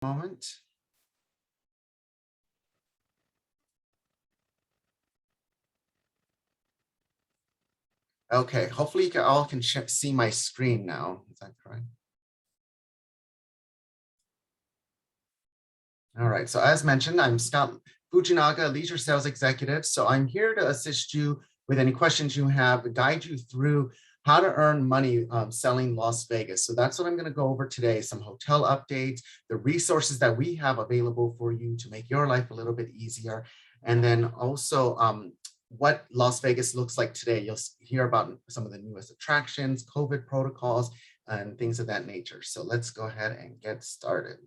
Moment. Okay, hopefully you all can see my screen now. Is that correct? All right, so as mentioned, I'm Scott Fujinaga, Leisure Sales Executive. So I'm here to assist you with any questions you have, guide you through how to earn money selling Las Vegas. So that's what I'm going to go over today, some hotel updates, the resources that we have available for you to make your life a little bit easier. And then also what Las Vegas looks like today. You'll hear about some of the newest attractions, COVID protocols, and things of that nature. So let's go ahead and get started.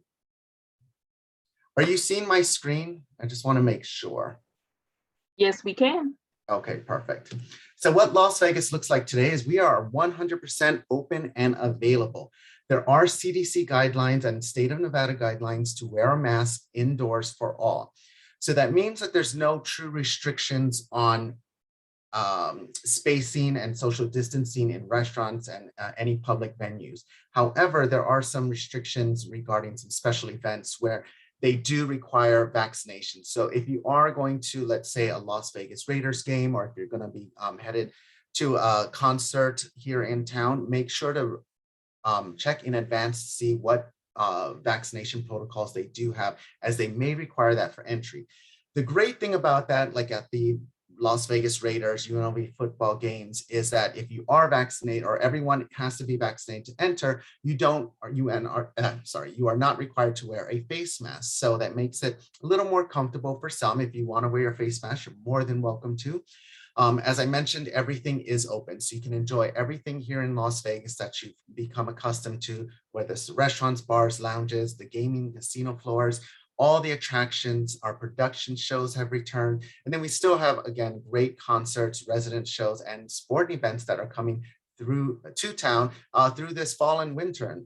Are you seeing my screen? I just want to make sure. Yes, we can. Okay, perfect. So what Las Vegas looks like today is we are 100% open and available. There are CDC guidelines and state of Nevada guidelines to wear a mask indoors for all. So that means that there's no true restrictions on spacing and social distancing in restaurants and any public venues. However, there are some restrictions regarding some special events where they do require vaccination. So if you are going to, let's say, a Las Vegas Raiders game, or if you're going to be headed to a concert here in town, make sure to check in advance to see what vaccination protocols they do have, as they may require that for entry. The great thing about that, like at the Las Vegas Raiders, UNLV football games, is that if you are vaccinated, or everyone has to be vaccinated to enter, you are not required to wear a face mask. So that makes it a little more comfortable for some. If you want to wear your face mask, you're more than welcome to. As I mentioned, everything is open, so you can enjoy everything here in Las Vegas that you've become accustomed to, whether it's restaurants, bars, lounges, the gaming, casino floors, all the attractions. Our production shows have returned. And then we still have, again, great concerts, resident shows, and sporting events that are coming through to town through this fall and winter.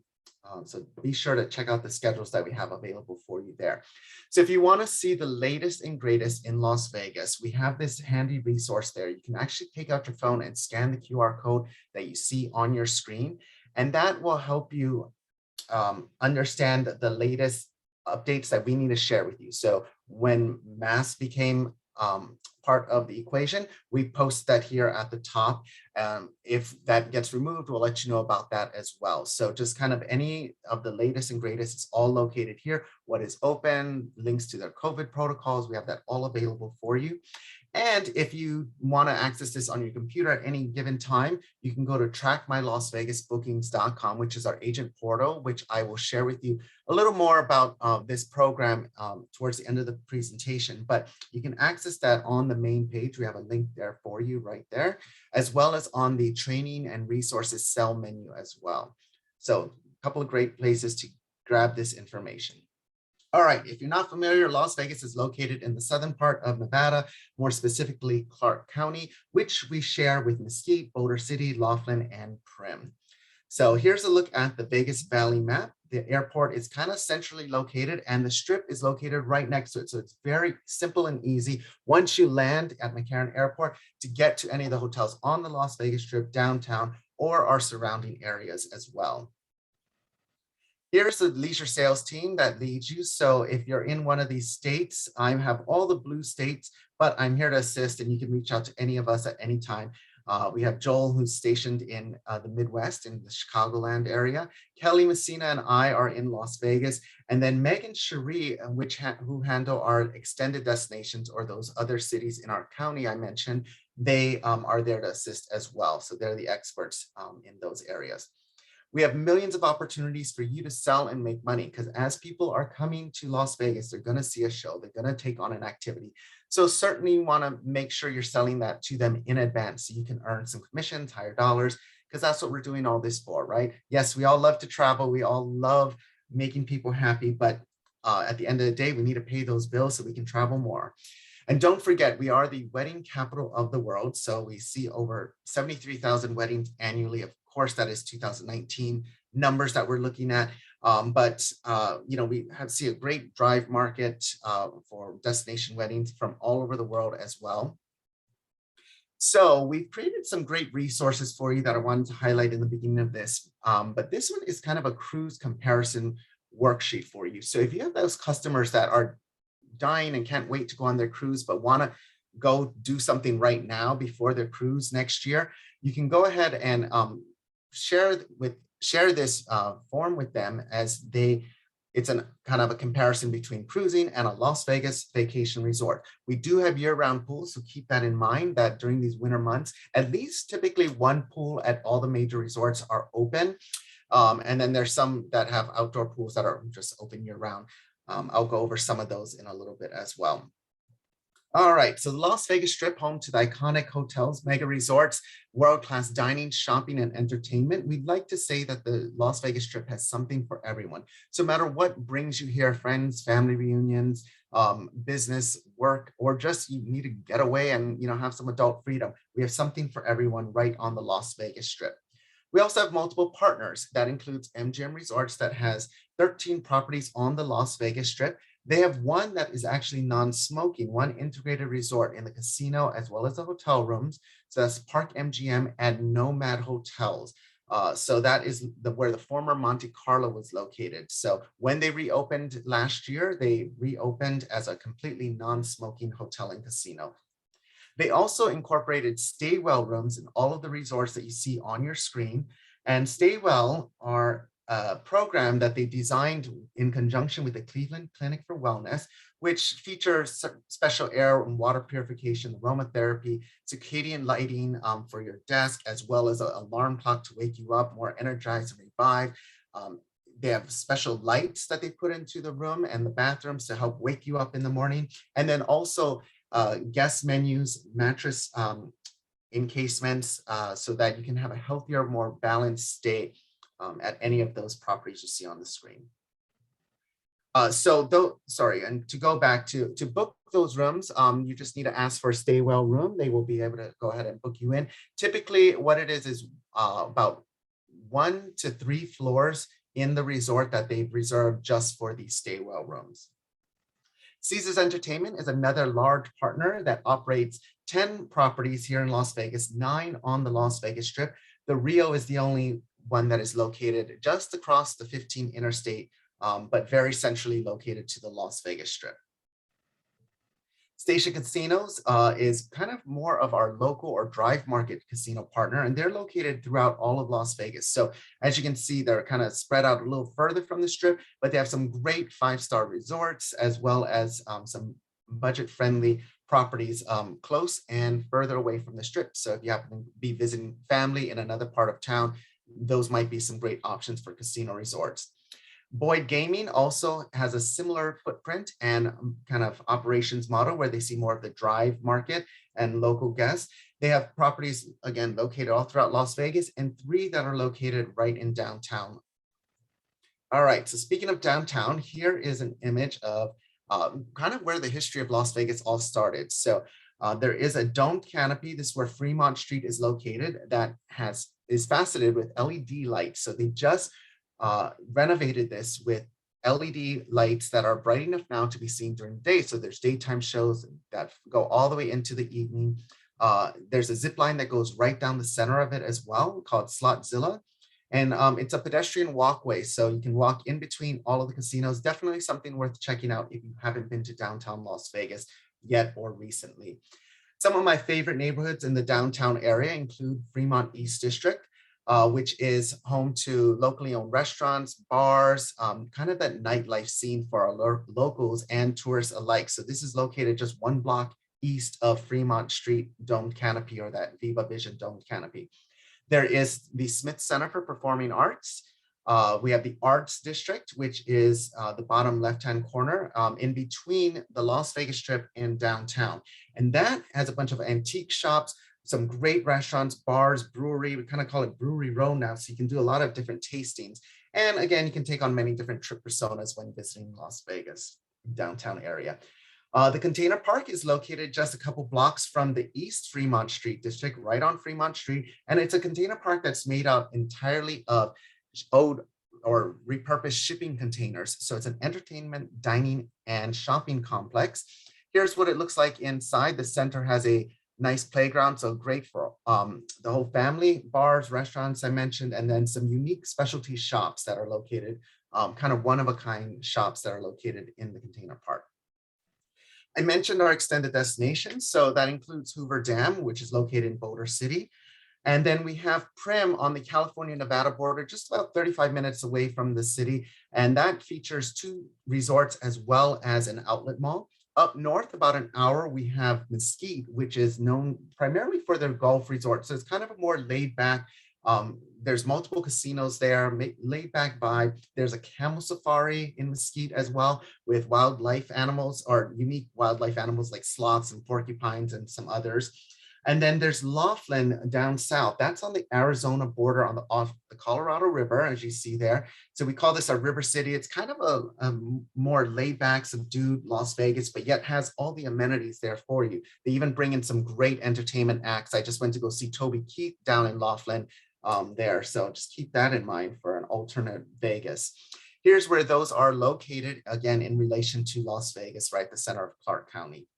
So be sure to check out the schedules that we have available for you there. So if you want to see the latest and greatest in Las Vegas, we have this handy resource there. You can actually take out your phone and scan the QR code that you see on your screen, and that will help you understand the latest updates that we need to share with you. So when masks became part of the equation, we post that here at the top. If that gets removed, we'll let you know about that as well. So just kind of any of the latest and greatest is all located here. What is open, links to their COVID protocols, we have that all available for you. And if you want to access this on your computer at any given time, you can go to trackmylasvegasbookings.com, which is our agent portal, which I will share with you a little more about this program towards the end of the presentation. But you can access that on the main page. We have a link there for you right there, as well as on the training and resources cell menu as well. So a couple of great places to grab this information. All right, if you're not familiar, Las Vegas is located in the southern part of Nevada, more specifically Clark County, which we share with Mesquite, Boulder City, Laughlin, and Primm. So here's a look at the Vegas Valley map. The airport is kind of centrally located, and the Strip is located right next to it. So it's very simple and easy once you land at McCarran Airport to get to any of the hotels on the Las Vegas Strip, downtown, or our surrounding areas as well. Here's the leisure sales team that leads you. So if you're in one of these states, I have all the blue states, but I'm here to assist, and you can reach out to any of us at any time. We have Joel, who's stationed in the Midwest in the Chicagoland area. Kelly Messina and I are in Las Vegas. And then Megan Cherie, who handle our extended destinations, or those other cities in our county I mentioned, they are there to assist as well. So they're the experts in those areas. We have millions of opportunities for you to sell and make money, because as people are coming to Las Vegas, they're going to see a show, they're going to take on an activity. So certainly you want to make sure you're selling that to them in advance so you can earn some commissions, higher dollars, because that's what we're doing all this for, right? Yes, we all love to travel. We all love making people happy, but at the end of the day, we need to pay those bills so we can travel more. And don't forget, we are the wedding capital of the world. So we see over 73,000 weddings annually. Of course, that is 2019 numbers that we're looking at. We see a great drive market for destination weddings from all over the world as well. So we've created some great resources for you that I wanted to highlight in the beginning of this. But this one is kind of a cruise comparison worksheet for you. So if you have those customers that are dying and can't wait to go on their cruise, but want to go do something right now before their cruise next year, you can go ahead and share this form with them as it's a kind of a comparison between cruising and a Las Vegas vacation resort. We do have year-round pools, so keep that in mind that during these winter months, at least typically one pool at all the major resorts are open. And then there's some that have outdoor pools that are just open year-round. I'll go over some of those in a little bit as well. All right, so the Las Vegas Strip, home to the iconic hotels, mega resorts, world-class dining, shopping, and entertainment. We'd like to say that the Las Vegas Strip has something for everyone. So no matter what brings you here, friends, family reunions, business, work, or just you need to get away and have some adult freedom, we have something for everyone right on the Las Vegas Strip. We also have multiple partners. That includes MGM Resorts that has 13 properties on the Las Vegas Strip. They have one that is actually non-smoking, one integrated resort in the casino as well as the hotel rooms. So that's Park MGM and Nomad Hotels. So that is where the former Monte Carlo was located. So when they reopened last year, they reopened as a completely non-smoking hotel and casino. They also incorporated Staywell rooms in all of the resorts that you see on your screen. And Staywell are a program that they designed in conjunction with the Cleveland Clinic for Wellness, which features special air and water purification, aromatherapy, circadian lighting for your desk, as well as an alarm clock to wake you up, more energized and revived. They have special lights that they put into the room and the bathrooms to help wake you up in the morning. And then also guest menus, mattress encasements, so that you can have a healthier, more balanced stay at any of those properties you see on the screen. And to go back to book those rooms, you just need to ask for a Staywell room. They will be able to go ahead and book you in. Typically, what it is about 1 to 3 floors in the resort that they've reserved just for these Staywell rooms. Caesars Entertainment is another large partner that operates 10 properties here in Las Vegas, 9 on the Las Vegas Strip. The Rio is the only one that is located just across the 15 interstate, but very centrally located to the Las Vegas Strip. Station Casinos is kind of more of our local or drive market casino partner, and they're located throughout all of Las Vegas. So as you can see, they're kind of spread out a little further from the Strip, but they have some great 5-star resorts as well as some budget-friendly properties close and further away from the Strip. So if you happen to be visiting family in another part of town, those might be some great options for casino resorts. Boyd Gaming also has a similar footprint and kind of operations model where they see more of the drive market and local guests. They have properties, again, located all throughout Las Vegas and 3 that are located right in downtown. All right, so speaking of downtown, here is an image of kind of where the history of Las Vegas all started. So there is a domed canopy. This is where Fremont Street is located that is faceted with LED lights. So they just renovated this with LED lights that are bright enough now to be seen during the day. So there's daytime shows that go all the way into the evening. There's a zip line that goes right down the center of it as well, called Slotzilla. And it's a pedestrian walkway, so you can walk in between all of the casinos. Definitely something worth checking out if you haven't been to downtown Las Vegas yet or recently. Some of my favorite neighborhoods in the downtown area include Fremont East District, which is home to locally owned restaurants, bars, kind of that nightlife scene for our locals and tourists alike. So this is located just 1 block east of Fremont Street domed canopy, or that Viva Vision domed canopy. There is the Smith Center for Performing Arts. We have the Arts District, which is the bottom left-hand corner in between the Las Vegas Strip and downtown. And that has a bunch of antique shops, some great restaurants, bars, brewery. We kind of call it Brewery Row now, so you can do a lot of different tastings. And again, you can take on many different trip personas when visiting Las Vegas downtown area. The Container Park is located just a couple blocks from the East Fremont Street District, right on Fremont Street. And it's a container park that's made out entirely of old or repurposed shipping containers. So it's an entertainment, dining, and shopping complex. Here's what it looks like inside. The center has a nice playground, so great for the whole family, bars, restaurants I mentioned, and then some unique specialty shops that are located kind of one-of-a-kind shops that are located in the container park. I mentioned our extended destinations, so that includes Hoover Dam, which is located in Boulder City. And then we have Primm on the California-Nevada border, just about 35 minutes away from the city. And that features 2 resorts as well as an outlet mall. Up north, about an hour, we have Mesquite, which is known primarily for their golf resort. So it's kind of a more laid back, there's multiple casinos there, laid back vibe. There's a camel safari in Mesquite as well with wildlife animals or unique wildlife animals like sloths and porcupines and some others. And then there's Laughlin down south. That's on the Arizona border on off the Colorado River, as you see there. So we call this our river city. It's kind of a more laid back, subdued Las Vegas, but yet has all the amenities there for you. They even bring in some great entertainment acts. I just went to go see Toby Keith down in Laughlin there. So just keep that in mind for an alternate Vegas. Here's where those are located, again, in relation to Las Vegas, right? The center of Clark County.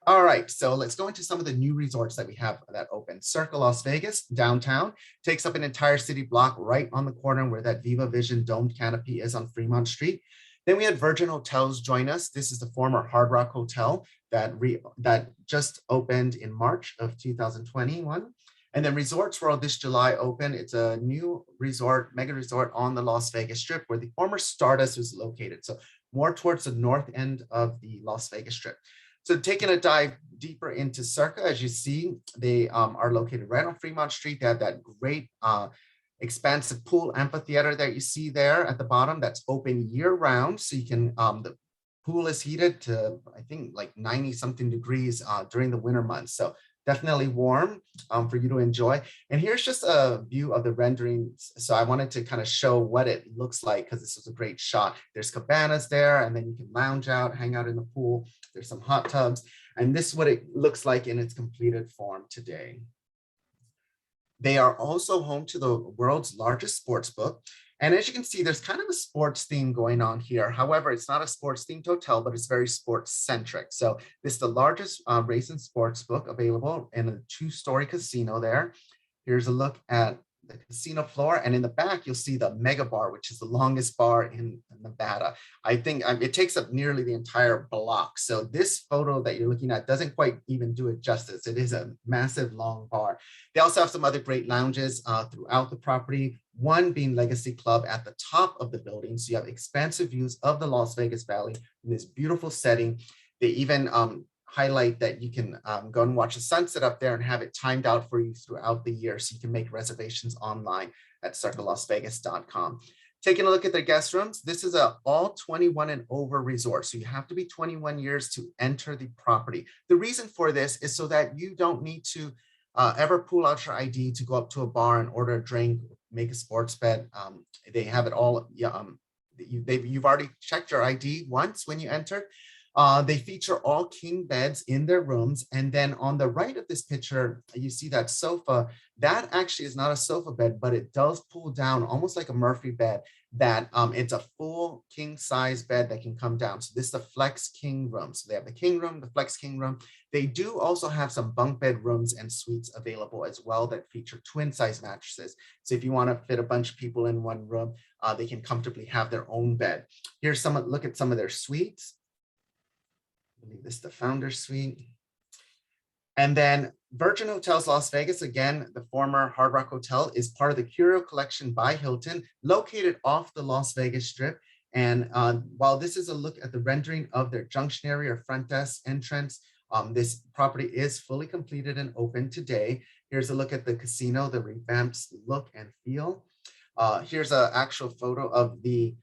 All right, so let's go into some of the new resorts that we have that open. Circa Las Vegas, downtown, takes up an entire city block right on the corner where that Viva Vision domed canopy is on Fremont Street. Then we had Virgin Hotels join us. This is the former Hard Rock Hotel that just opened in March of 2021. And then Resorts World this July opened. It's a new resort, mega resort on the Las Vegas Strip where the former Stardust was located. So more towards the north end of the Las Vegas Strip. So taking a dive deeper into Circa, as you see, they are located right on Fremont Street. They have that great expansive pool amphitheater that you see there at the bottom that's open year round. So you can, the pool is heated to, I think, like 90 something degrees during the winter months. So definitely warm for you to enjoy. And here's just a view of the renderings. So I wanted to kind of show what it looks like because this was a great shot. There's cabanas there, and then you can lounge out, hang out in the pool. There's some hot tubs. And this is what it looks like in its completed form today. They are also home to the world's largest sports book. And as you can see, there's kind of a sports theme going on here. However, it's not a sports themed hotel, but it's very sports centric. So this is the largest race and sports book available in a 2-story casino there. Here's a look at the casino floor. And in the back, you'll see the Mega Bar, which is the longest bar in Nevada. I think it takes up nearly the entire block. So this photo that you're looking at doesn't quite even do it justice. It is a massive long bar. They also have some other great lounges throughout the property, one being Legacy Club at the top of the building. So you have expansive views of the Las Vegas Valley in this beautiful setting. They even highlight that you can go and watch the sunset up there and have it timed out for you throughout the year. So you can make reservations online at circalasvegas.com. Taking a look at their guest rooms, this is a all 21 and over resort. So you have to be 21 years to enter the property. The reason for this is so that you don't need to ever pull out your ID to go up to a bar and order a drink, make a sports bet. They have it all. You've already checked your ID once when you enter. They feature all king beds in their rooms. And then on the right of this picture, you see that sofa. That actually is not a sofa bed, but it does pull down almost like a Murphy bed that it's a full king size bed that can come down. So this is the Flex King room. So they have the king room, the Flex King room. They do also have some bunk bed rooms and suites available as well that feature twin size mattresses. So if you want to fit a bunch of people in one room, they can comfortably have their own bed. Here's look at some of their suites. I believe this is the founder suite. And then Virgin Hotels Las Vegas, again, the former Hard Rock Hotel, is part of the Curio Collection by Hilton, located off the Las Vegas Strip. And while this is a look at the rendering of their junction area or front desk entrance, this property is fully completed and open today. Here's a look at the casino, the revamped look and feel. Here's an actual photo of the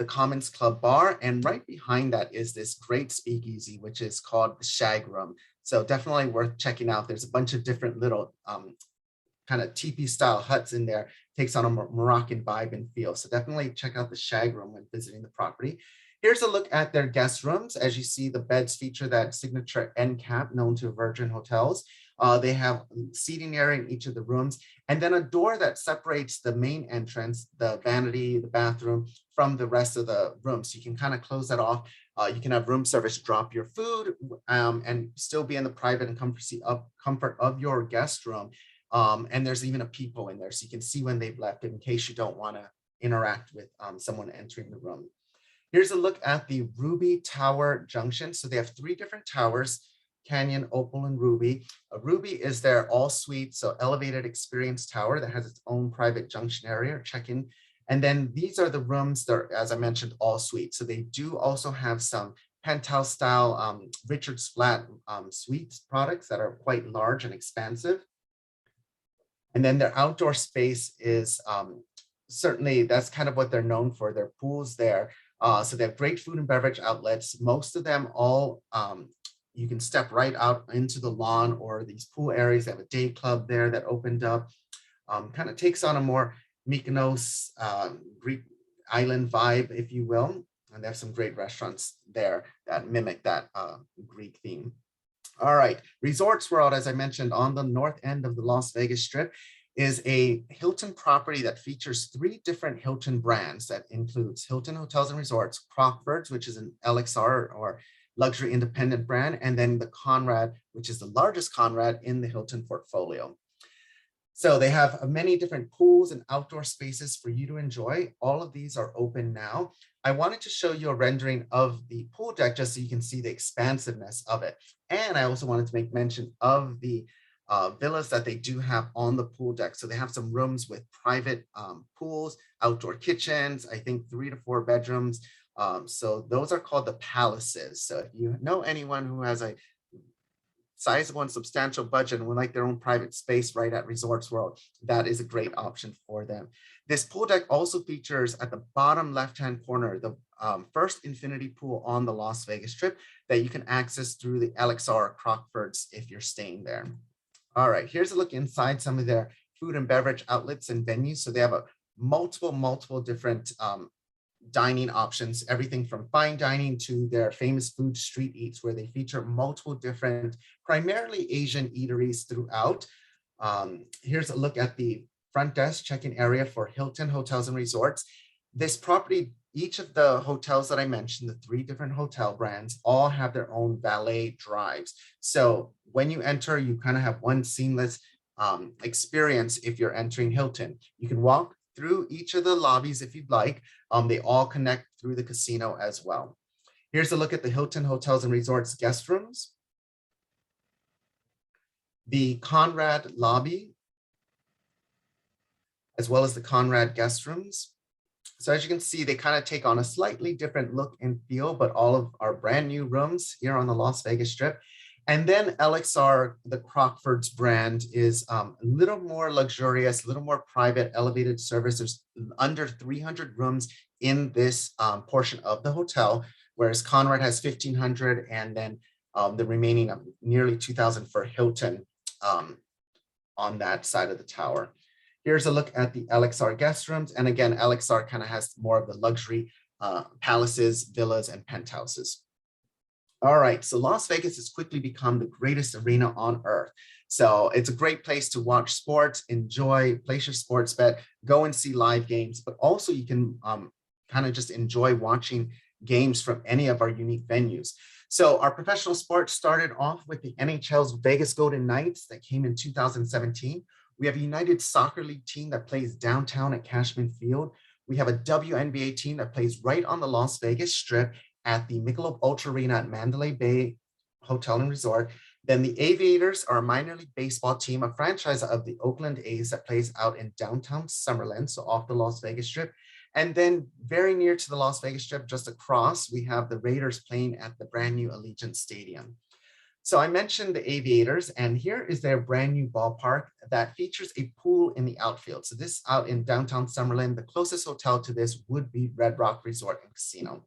Commons Club bar, and right behind that is this great speakeasy, which is called the Shag Room. So definitely worth checking out. There's a bunch of different little kind of teepee style huts in there. Takes on a Moroccan vibe and feel. So definitely check out the Shag Room when visiting the property. Here's a look at their guest rooms. As you see, the beds feature that signature end cap known to Virgin Hotels. They have seating area in each of the rooms, and then a door that separates the main entrance, the vanity, the bathroom, from the rest of the room. So you can kind of close that off. You can have room service drop your food and still be in the private and comfort of your guest room. And there's even a peephole in there, so you can see when they've left in case you don't want to interact with someone entering the room. Here's a look at the Ruby Tower Junction. So they have 3 different towers: Canyon, Opal, and Ruby. Ruby is their all-suite, so elevated experience tower that has its own private junction area or check-in. And then these are the rooms that are, as I mentioned, all suite. So they do also have some penthouse style Richard's Flat suites products that are quite large and expansive. And then their outdoor space is certainly, that's kind of what they're known for, their pools there. So they have great food and beverage outlets. Most of them all, you can step right out into the lawn or these pool areas. They have a day club there that opened up. Kind of takes on a more Mykonos Greek island vibe, if you will. And they have some great restaurants there that mimic that Greek theme. All right, Resorts World, as I mentioned, on the north end of the Las Vegas Strip, is a Hilton property that features 3 different Hilton brands. That includes Hilton Hotels and Resorts, Crockford's, which is an LXR or luxury independent brand, and then the Conrad, which is the largest Conrad in the Hilton portfolio. So they have many different pools and outdoor spaces for you to enjoy. All of these are open now. I wanted to show you a rendering of the pool deck just so you can see the expansiveness of it. And I also wanted to make mention of the villas that they do have on the pool deck. So they have some rooms with private pools, outdoor kitchens, I think 3 to 4 bedrooms. So those are called the palaces. So if you know anyone who has a sizable and substantial budget and would like their own private space right at Resorts World, that is a great option for them. This pool deck also features at the bottom left-hand corner, the first infinity pool on the Las Vegas Strip that you can access through the LXR Crockford's if you're staying there. All right, here's a look inside some of their food and beverage outlets and venues. So they have a multiple different dining options, everything from fine dining to their famous food street eats, where they feature multiple different, primarily Asian eateries throughout. Here's a look at the front desk check-in area for Hilton Hotels and Resorts. This property, each of the hotels that I mentioned, the 3 different hotel brands, all have their own valet drives. So when you enter, you kind of have one seamless experience if you're entering Hilton. You can walk through each of the lobbies if you'd like. They all connect through the casino as well. Here's a look at the Hilton Hotels and Resorts guest rooms, the Conrad lobby, as well as the Conrad guest rooms. So as you can see, they kind of take on a slightly different look and feel, but all of our brand new rooms here on the Las Vegas Strip. And then LXR, the Crockford's brand, is a little more luxurious, a little more private, elevated service. There's under 300 rooms in this portion of the hotel, whereas Conrad has 1,500, and then the remaining nearly 2,000 for Hilton on that side of the tower. Here's a look at the LXR guest rooms. And again, LXR kind of has more of the luxury palaces, villas, and penthouses. All right, so Las Vegas has quickly become the greatest arena on earth. So it's a great place to watch sports, enjoy, place your sports bet, go and see live games, but also you can kind of just enjoy watching games from any of our unique venues. So our professional sports started off with the NHL's Vegas Golden Knights that came in 2017. We have a United Soccer League team that plays downtown at Cashman Field. We have a WNBA team that plays right on the Las Vegas Strip at the Michelob Ultra Arena at Mandalay Bay Hotel and Resort. Then the Aviators are a minor league baseball team, a franchise of the Oakland A's that plays out in downtown Summerlin, so off the Las Vegas Strip. And then very near to the Las Vegas Strip, just across, we have the Raiders playing at the brand new Allegiant Stadium. So I mentioned the Aviators, and here is their brand new ballpark that features a pool in the outfield. So this out in downtown Summerlin, the closest hotel to this would be Red Rock Resort and Casino.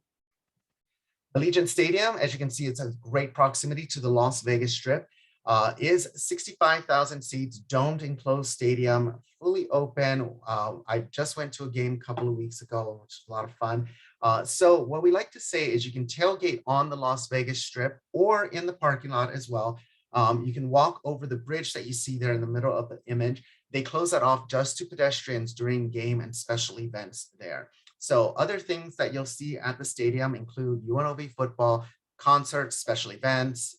Allegiant Stadium, as you can see, it's a great proximity to the Las Vegas Strip, is 65,000 seats, domed enclosed stadium, fully open. I just went to a game a couple of weeks ago, which was a lot of fun. So what we like to say is you can tailgate on the Las Vegas Strip or in the parking lot as well. You can walk over the bridge that you see there in the middle of the image. They close that off just to pedestrians during game and special events there. So other things that you'll see at the stadium include UNLV football, concerts, special events,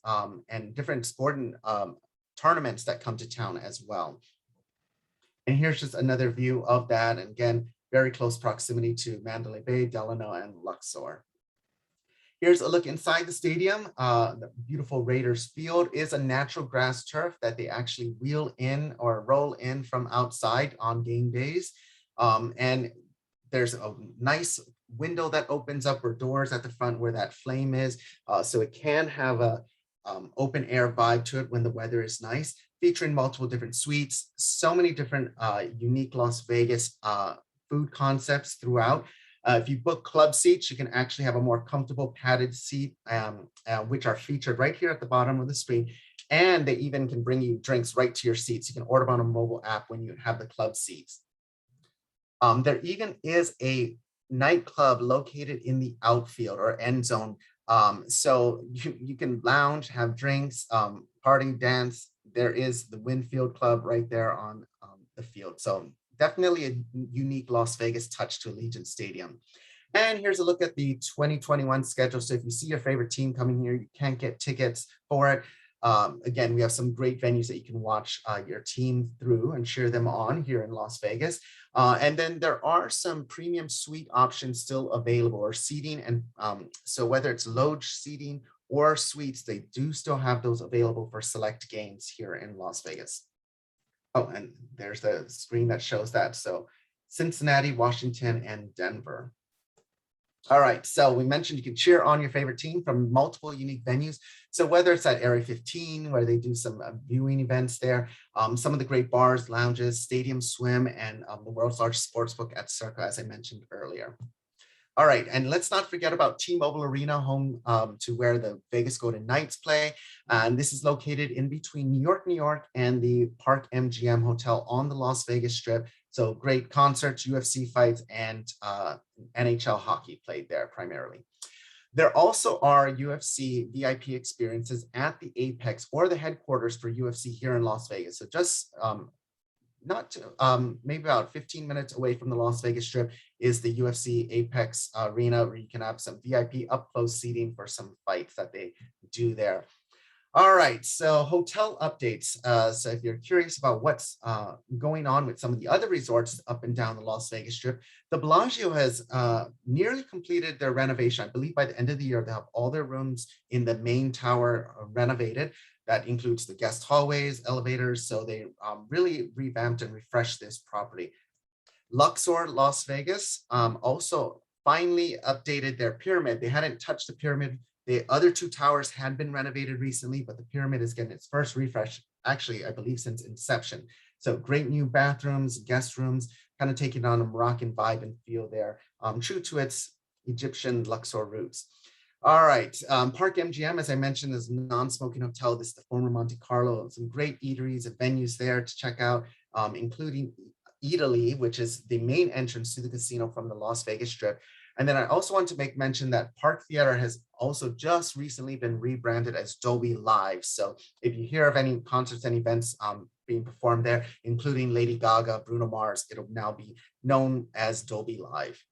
and different sporting tournaments that come to town as well. And here's just another view of that. And again, very close proximity to Mandalay Bay, Delano, and Luxor. Here's a look inside the stadium. The beautiful Raiders field is a natural grass turf that they actually wheel in or roll in from outside on game days. And there's a nice window that opens up or doors at the front where that flame is. So it can have a open air vibe to it when the weather is nice, featuring multiple different suites, so many different unique Las Vegas food concepts throughout. If you book club seats, you can actually have a more comfortable padded seat, which are featured right here at the bottom of the screen. And they even can bring you drinks right to your seats. You can order on a mobile app when you have the club seats. There even is a nightclub located in the outfield or end zone. So you can lounge, have drinks, party, dance. There is the Winfield Club right there on the field. So definitely a unique Las Vegas touch to Allegiant Stadium. And here's a look at the 2021 schedule. So if you see your favorite team coming here, you can't get tickets for it. Again, we have some great venues that you can watch your team through and cheer them on here in Las Vegas. And then there are some premium suite options still available or seating. And so whether it's loge seating or suites, they do still have those available for select games here in Las Vegas. Oh, and there's the screen that shows that. So Cincinnati, Washington, and Denver. All right, so we mentioned you can cheer on your favorite team from multiple unique venues. So whether it's at Area 15, where they do some viewing events there, some of the great bars, lounges, Stadium Swim, and the world's largest sportsbook at Circa, as I mentioned earlier. All right, and let's not forget about T-Mobile Arena, home to where the Vegas Golden Knights play. And this is located in between New York, and the Park MGM Hotel on the Las Vegas Strip. So great concerts, UFC fights, and NHL hockey played there primarily. There also are UFC VIP experiences at the Apex or the headquarters for UFC here in Las Vegas. So just maybe about 15 minutes away from the Las Vegas Strip is the UFC Apex Arena, where you can have some VIP up close seating for some fights that they do there. All right, so hotel updates. So if you're curious about what's going on with some of the other resorts up and down the Las Vegas Strip, the Bellagio has nearly completed their renovation. I believe by the end of the year, they'll have all their rooms in the main tower renovated. That includes the guest hallways, elevators. So they really revamped and refreshed this property. Luxor Las Vegas also finally updated their pyramid. They hadn't touched the pyramid. The other two towers had been renovated recently, but the pyramid is getting its first refresh, actually, I believe since inception. So great new bathrooms, guest rooms, kind of taking on a Moroccan vibe and feel there, true to its Egyptian Luxor roots. All right, Park MGM, as I mentioned, is a non-smoking hotel. This is the former Monte Carlo. Some great eateries and venues there to check out, including Eataly, which is the main entrance to the casino from the Las Vegas Strip. And then I also want to make mention that Park Theater has also just recently been rebranded as Dolby Live. So if you hear of any concerts and events being performed there, including Lady Gaga, Bruno Mars, it'll now be known as Dolby Live.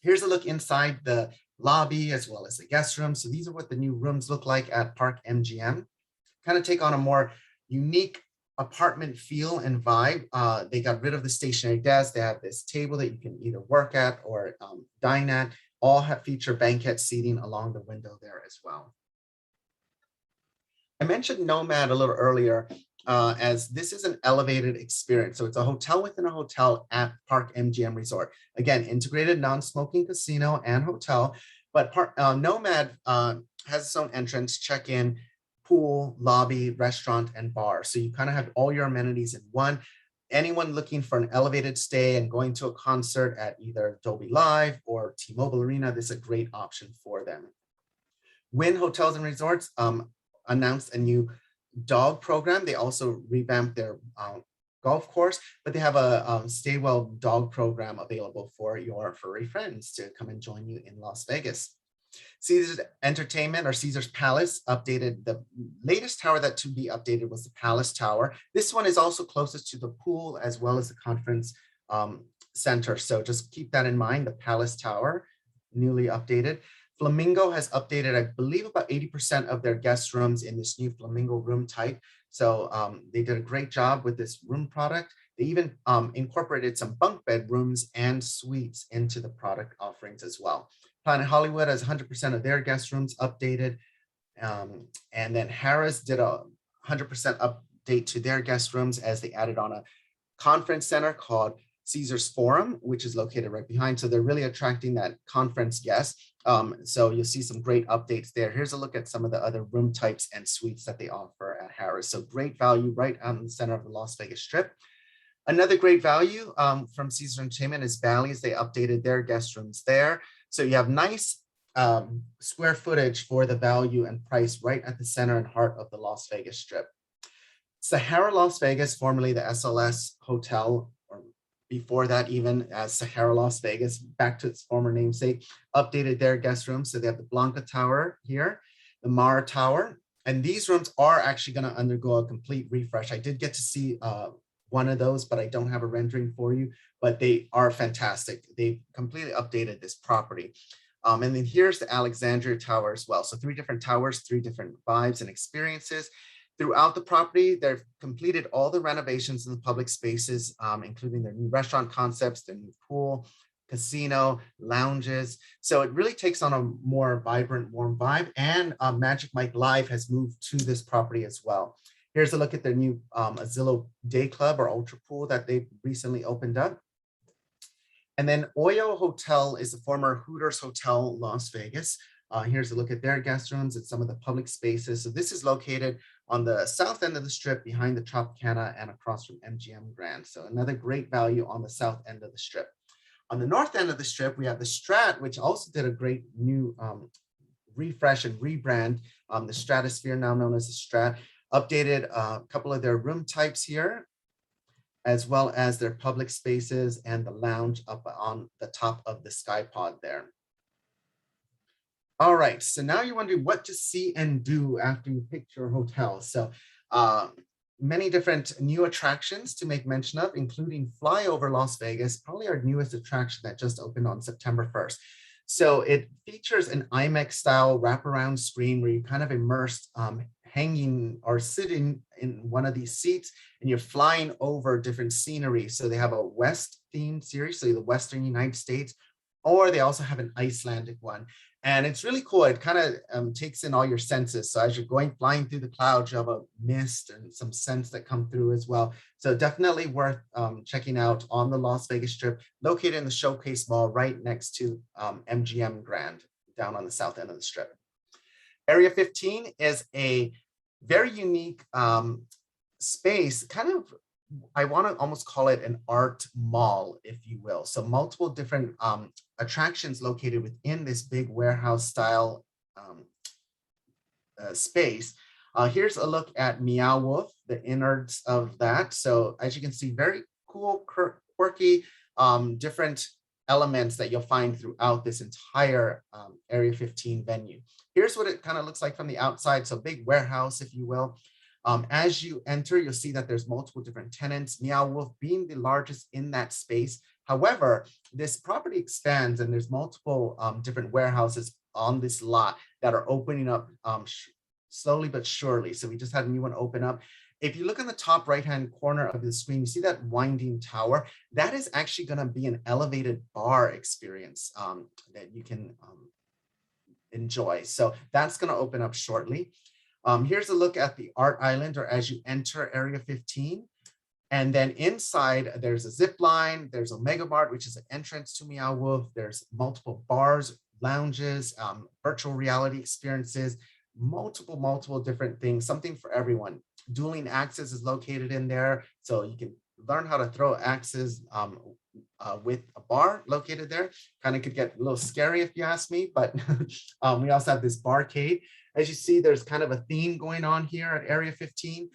Here's a look inside the lobby as well as the guest room. So these are what the new rooms look like at Park MGM. Kind of take on a more unique apartment feel and vibe. They got rid of the stationary desk. They have this table that you can either work at or dine at. All have feature banquet seating along the window there as well. I mentioned Nomad a little earlier, as this is an elevated experience. So it's a hotel within a hotel at Park MGM Resort. Again, integrated non-smoking casino and hotel, but Nomad has its own entrance, check-in, pool, lobby, restaurant, and bar. So you kind of have all your amenities in one. Anyone looking for an elevated stay and going to a concert at either Dolby Live or T-Mobile Arena, this is a great option for them. Wynn Hotels and Resorts announced a new dog program. They also revamped their golf course, but they have a Stay Well dog program available for your furry friends to come and join you in Las Vegas. Caesars Entertainment or Caesars Palace updated. The latest tower that to be updated was the Palace Tower. This one is also closest to the pool as well as the conference center. So just keep that in mind, the Palace Tower, newly updated. Flamingo has updated, I believe, about 80% of their guest rooms in this new Flamingo room type. So they did a great job with this room product. They even incorporated some bunk bed rooms and suites into the product offerings as well. Planet Hollywood has 100% of their guest rooms updated. And then Harrah's did a 100% update to their guest rooms as they added on a conference center called Caesars Forum, which is located right behind. So they're really attracting that conference guest. So you'll see some great updates there. Here's a look at some of the other room types and suites that they offer at Harrah's. So great value right out in the center of the Las Vegas Strip. Another great value from Caesars Entertainment is Bally's. They updated their guest rooms there. So you have nice square footage for the value and price right at the center and heart of the Las Vegas Strip. Sahara Las Vegas, formerly the SLS Hotel, or before that even as Sahara Las Vegas, back to its former namesake, updated their guest rooms. So they have the Blanca Tower here, the Mara Tower, and these rooms are actually going to undergo a complete refresh. I did get to see one of those, but I don't have a rendering for you, but they are fantastic. They've completely updated this property. And then here's the Alexandria Tower as well. So 3 different towers, 3 different vibes and experiences. Throughout the property, they've completed all the renovations in the public spaces, including their new restaurant concepts, their new pool, casino, lounges. So it really takes on a more vibrant, warm vibe. And Magic Mike Live has moved to this property as well. Here's a look at their new Azillo Day Club or Ultra Pool that they recently opened up. And then Oyo Hotel is a former Hooters Hotel, Las Vegas. Here's a look at their guest rooms and some of the public spaces. So this is located on the south end of the Strip behind the Tropicana and across from MGM Grand. So another great value on the south end of the Strip. On the north end of the Strip, we have the Strat, which also did a great new refresh and rebrand. The Stratosphere, now known as the Strat, updated a couple of their room types here, as well as their public spaces and the lounge up on the top of the Sky Pod there. All right, so now you're wondering what to see and do after you picked your hotel. So many different new attractions to make mention of, including Flyover Las Vegas, probably our newest attraction that just opened on September 1st. So it features an IMAX style wraparound screen where you kind of immersed hanging or sitting in one of these seats and you're flying over different scenery. So they have a West themed series, so the Western United States, or they also have an Icelandic one. And it's really cool. It kind of takes in all your senses. So as you're flying through the clouds, you have a mist and some scents that come through as well. So definitely worth checking out on the Las Vegas Strip, located in the Showcase Mall right next to MGM Grand, down on the south end of the Strip. Area 15 is a very unique space, kind of, I want to almost call it an art mall, if you will. So multiple different attractions located within this big warehouse style space. Here's a look at Meow Wolf, the innards of that. So as you can see, very cool, quirky, different elements that you'll find throughout this entire Area 15 venue. Here's what it kind of looks like from the outside. So big warehouse, if you will. As you enter, you'll see that there's multiple different tenants, Meow Wolf being the largest in that space. However, this property expands and there's multiple different warehouses on this lot that are opening up slowly but surely. So we just had a new one open up. If you look in the top right-hand corner of the screen, you see that winding tower. That is actually going to be an elevated bar experience that you can enjoy. So that's going to open up shortly. Here's a look at the Art Island, or as you enter Area 15. And then inside, there's a zip line, there's Omega Mart, which is an entrance to Meow Wolf. There's multiple bars, lounges, virtual reality experiences, multiple different things, something for everyone. Dueling Axes is located in there, so you can learn how to throw axes with a bar located there. Kind of could get a little scary if you ask me, but we also have this barcade. As you see, there's kind of a theme going on here at Area 15.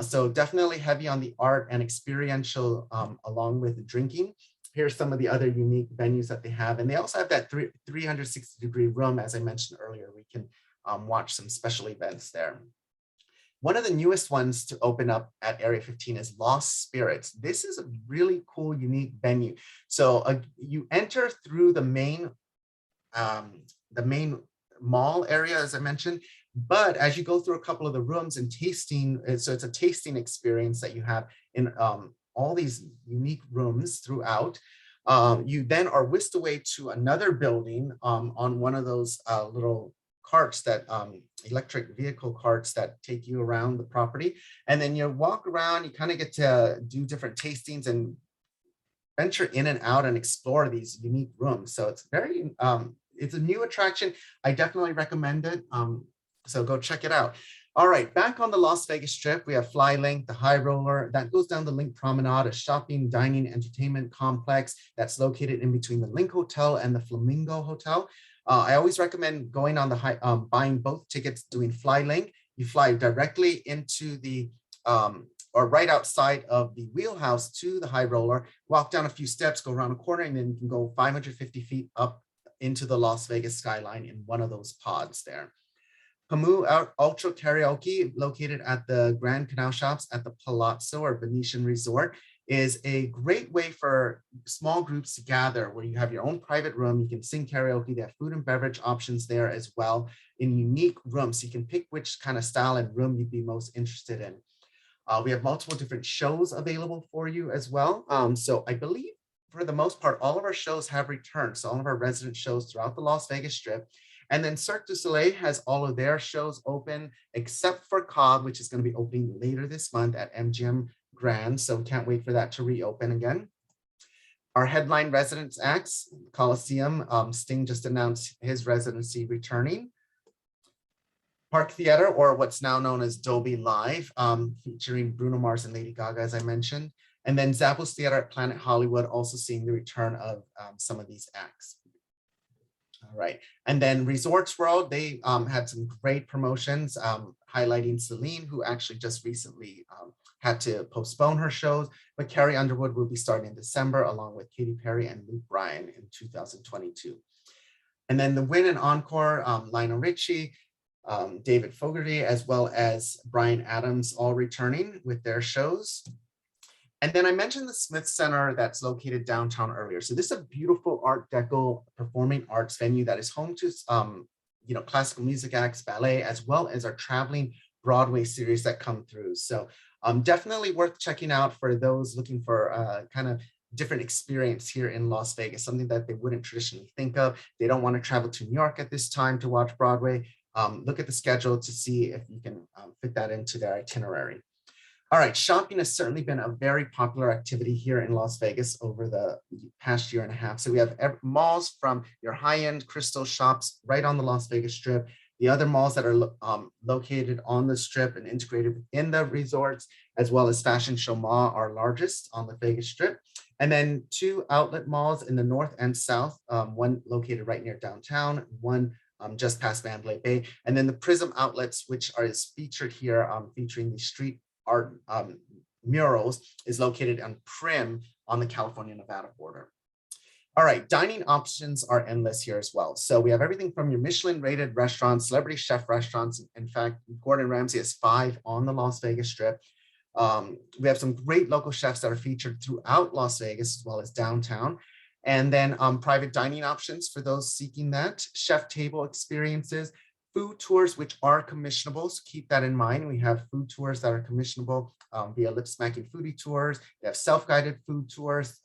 So definitely heavy on the art and experiential along with drinking. Here's some of the other unique venues that they have. And they also have that 360-degree room, as I mentioned earlier. We can watch some special events there. One of the newest ones to open up at Area 15 is Lost Spirits. This is a really cool, unique venue. So you enter through the main mall area, as I mentioned, but as you go through a couple of the rooms and tasting, so it's a tasting experience that you have in all these unique rooms throughout. You then are whisked away to another building on one of those little carts that electric vehicle carts that take you around the property. And then you walk around, you kind of get to do different tastings and venture in and out and explore these unique rooms. So it's very, it's a new attraction. I definitely recommend it. So go check it out. All right, back on the Las Vegas Strip, we have FlyLink, the High Roller, that goes down the Link Promenade, a shopping, dining, entertainment complex that's located in between the Link Hotel and the Flamingo Hotel. I always recommend going on the buying both tickets, doing FlyLink. You fly directly into the, or right outside of the wheelhouse to the High Roller, walk down a few steps, go around a corner, and then you can go 550 feet up into the Las Vegas skyline in one of those pods there. Pamu Ultra Karaoke, located at the Grand Canal Shops at the Palazzo or Venetian Resort, is a great way for small groups to gather where you have your own private room. You can sing karaoke. They have food and beverage options there as well in unique rooms. So you can pick which kind of style and room you'd be most interested in. We have multiple different shows available for you as well. So I believe for the most part, all of our shows have returned. So all of our resident shows throughout the Las Vegas Strip. And then Cirque du Soleil has all of their shows open, except for Cobb, which is going to be opening later this month at MGM Grand. So can't wait for that to reopen again. Our headline residence acts, Coliseum, Sting just announced his residency returning. Park Theater, or what's now known as Dolby Live, featuring Bruno Mars and Lady Gaga, as I mentioned. And then Zappos Theater at Planet Hollywood, also seeing the return of some of these acts. All right, and then Resorts World, they had some great promotions highlighting Celine, who actually just recently had to postpone her shows, but Carrie Underwood will be starting in December, along with Katy Perry and Luke Bryan in 2022. And then the Win and Encore, Lionel Richie, David Fogerty, as well as Bryan Adams, all returning with their shows. And then I mentioned the Smith Center that's located downtown earlier. So this is a beautiful Art Deco performing arts venue that is home to classical music acts, ballet, as well as our traveling Broadway series that come through. So definitely worth checking out for those looking for kind of different experience here in Las Vegas, something that they wouldn't traditionally think of. They don't want to travel to New York at this time to watch Broadway. Look at the schedule to see if you can fit that into their itinerary. All right, shopping has certainly been a very popular activity here in Las Vegas over the past year and a half. So we have malls from your high-end Crystal shops right on the Las Vegas Strip, the other malls that are located on the Strip and integrated within the resorts, as well as Fashion Show Mall, our largest on the Vegas Strip. And then 2 outlet malls in the north and south, one located right near downtown, one just past Mandalay Bay, and then the Prism outlets, which is featured here, featuring the street art murals, is located on Prim on the California-Nevada border. All right, dining options are endless here as well. So we have everything from your Michelin-rated restaurants, celebrity chef restaurants. In fact, Gordon Ramsay has 5 on the Las Vegas Strip. We have some great local chefs that are featured throughout Las Vegas, as well as downtown. And then private dining options for those seeking that, chef table experiences, food tours, which are commissionable, so keep that in mind. We have food tours that are commissionable via lip smacking foodie tours. We have self-guided food tours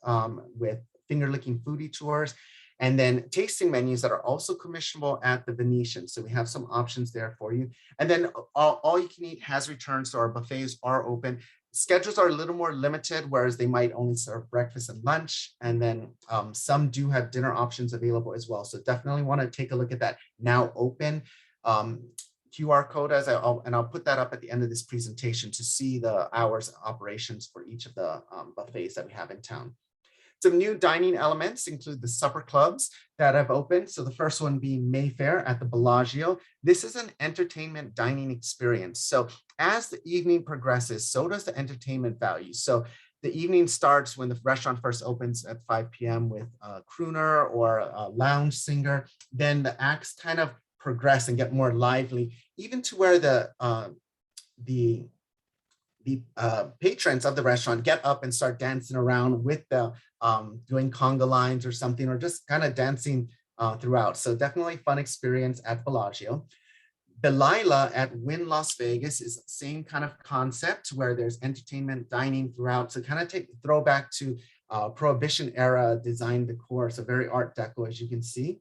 with finger-licking foodie tours, and then tasting menus that are also commissionable at the Venetian. So we have some options there for you. And then all you can eat has returned, so our buffets are open. Schedules are a little more limited, whereas they might only serve breakfast and lunch. And then some do have dinner options available as well. So definitely want to take a look at that now open QR code, and I'll put that up at the end of this presentation to see the hours of operations for each of the buffets that we have in town. Some new dining elements include the supper clubs that have opened. So the first one being Mayfair at the Bellagio. This is an entertainment dining experience. So as the evening progresses, so does the entertainment value. So the evening starts when the restaurant first opens at 5 p.m. with a crooner or a lounge singer. Then the acts kind of progress and get more lively, even to where the patrons of the restaurant get up and start dancing around with the doing conga lines or something, or just kind of dancing throughout. So definitely fun experience at Bellagio. Delilah at Wynn Las Vegas is the same kind of concept where there's entertainment, dining throughout. So kind of take throwback to Prohibition era design decor. So very Art Deco, as you can see.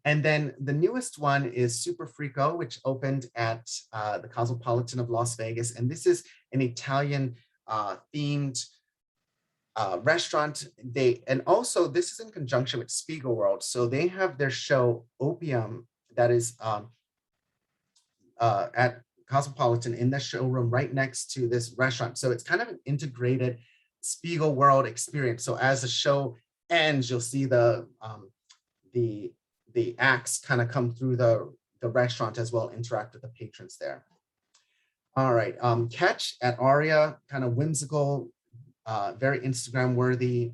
And then the newest one is Super Frico, which opened at the Cosmopolitan of Las Vegas. And this is an Italian themed restaurant. And also this is in conjunction with Spiegel World. So they have their show Opium that is at Cosmopolitan in the showroom right next to this restaurant. So it's kind of an integrated Spiegel World experience. So as the show ends, you'll see the acts kind of come through the restaurant as well, interact with the patrons there. All right, Catch at Aria, kind of whimsical, very Instagram worthy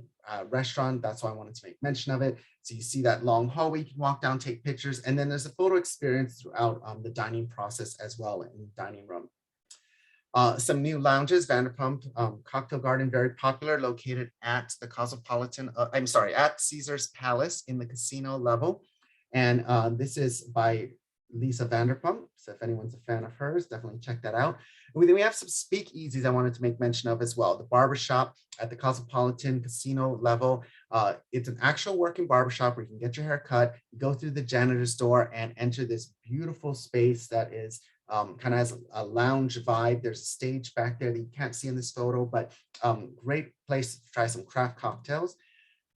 restaurant. That's why I wanted to make mention of it. So you see that long hallway, you can walk down, take pictures, and then there's a photo experience throughout the dining process as well in the dining room. Some new lounges, Vanderpump Cocktail Garden, very popular, located at the Cosmopolitan, at Caesar's Palace in the casino level. And this is by Lisa Vanderpump. So if anyone's a fan of hers, definitely check that out. And then we have some speakeasies I wanted to make mention of as well. The barbershop at the Cosmopolitan casino level. It's an actual working barbershop where you can get your hair cut, go through the janitor's door and enter this beautiful space that is kind of has a lounge vibe. There's a stage back there that you can't see in this photo, but great place to try some craft cocktails.